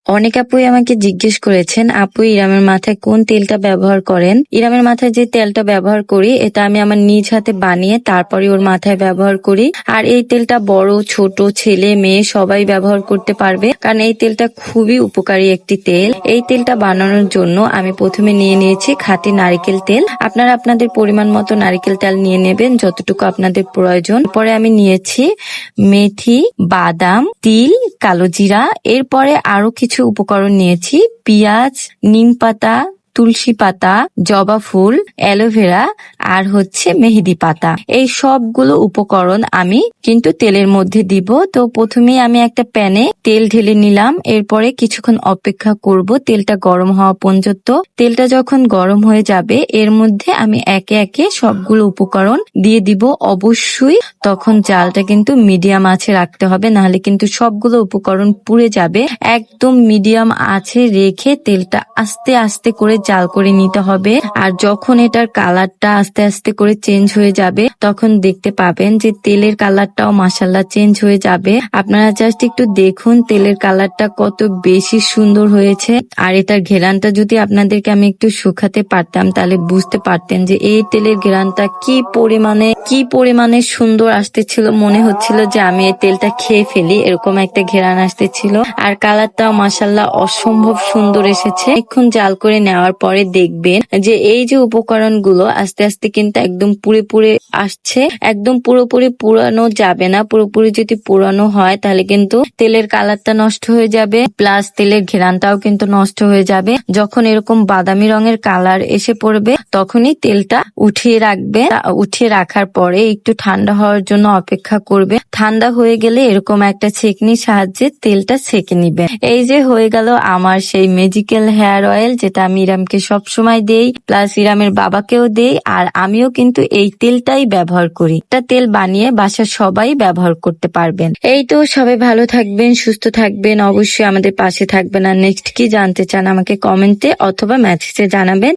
অনেক আপুই আমাকে জিজ্ঞেস করেছেন, আপু ইরামের মাথায় কোন তেলটা ব্যবহার করেন। ইরামের মাথায় যে তেলটা ব্যবহার করি এটা আমি আমার নিজ হাতে বানিয়ে তারপরে ওর মাথায় ব্যবহার করি। আর এই তেলটা বড় ছোট ছেলে মেয়ে সবাই ব্যবহার করতে পারবে, কারণ এই তেলটা খুবই উপকারী একটি তেল। এই তেলটা বানানোর জন্য আমি প্রথমে নিয়ে নিয়েছি খাঁটি নারিকেল তেল। আপনারা আপনাদের পরিমাণ মতো নারিকেল তেল নিয়ে নেবেন যতটুকু আপনাদের প্রয়োজন। পরে আমি নিয়েছি মেথি, বাদাম, তিল, কালো জিরা। এরপরে আরো কিছু উপকরণ নিয়েছি, পেঁয়াজ, নিম পাতা, তুলসী পাতা, জবা ফুল, অ্যালোভেরা আর হচ্ছে মেহেদি পাতা। এই সবগুলো উপকরণ আমি কিন্তু তেলের মধ্যে দিব। তো প্রথমেই আমি একটা প্যানে তেল ঢেলে নিলাম, এরপরে কিছুক্ষণ অপেক্ষা করব তেলটা গরম হওয়া পর্যন্ত। তেলটা যখন গরম হয়ে যাবে এর মধ্যে আমি একে একে সবগুলো উপকরণ দিয়ে দিব। অবশ্যই তখন জালটা কিন্তু মিডিয়াম আঁচে রাখতে হবে, নাহলে কিন্তু সবগুলো উপকরণ পুড়ে যাবে। একদম মিডিয়াম আঁচে রেখে তেলটা আস্তে আস্তে করে জাল করে নিতে হবে। আর যখন এটার কালারটা আস্তে আস্তে করে চেঞ্জ হয়ে যাবে তখন দেখতে পাবেন যে তেলের কালারটাও মাশাআল্লাহ চেঞ্জ হয়ে যাবে। আপনারা জাস্ট একটু দেখুন তেলের কালারটা কত বেশি সুন্দর হয়েছে। আর এটার ঘেরানটা যদি আপনাদেরকে আমি একটু শুকাতে পারতাম তাহলে বুঝতে পারতেন যে এই তেলের ঘেরানটা কি পরিমাণে সুন্দর আসতেছিল। মনে হচ্ছিল যে আমি এই তেলটা খেয়ে ফেলি, এরকম একটা ঘেরান আসতেছিল। আর কালারটাও মাশাআল্লাহ অসম্ভব সুন্দর এসেছে। এখন জাল করে নেওয়ার পরে দেখবেন যে এই যে উপকরণগুলো আস্তে আস্তে কিন্তু একদম পুড়ে পুড়ে আসছে। একদম পুরোপুরি পুরানো যাবে না, পুরোপুরি যদি পুরানো হয় তাহলে কিন্তু তেলের কালারটা নষ্ট হয়ে যাবে, প্লাস তেলের ঘেরানটাও কিন্তু নষ্ট হয়ে যাবে। যখন এরকম বাদামি রঙের কালার এসে পড়বে তখনই তেলটা উঠিয়ে রাখবে। উঠিয়ে রাখার পরে একটু ঠান্ডা হওয়ার জন্য অপেক্ষা করবে। ঠান্ডা হয়ে গেলে এরকম একটা ছেঁকনির সাহায্যে তেলটা ছেঁকে নিবে। এই যে হয়ে গেল আমার সেই ম্যাজিক্যাল হেয়ার অয়েল, যেটা আমি ইরামকে সবসময় দেই, প্লাস ইরামের বাবাকেও দেই। আর আমিও কিন্তু এই তেলটাই ব্যবহার করি। একটা তেল বানিয়ে বাসার সবাই ব্যবহার করতে পারবেন। এই তো, সবাই ভালো থাকবেন, সুস্থ থাকবেন, অবশ্যই আমাদের পাশে থাকবেন। আর নেক্সট কি জানতে চান আমাকে কমেন্টে অথবা মেসেজে জানাবেন।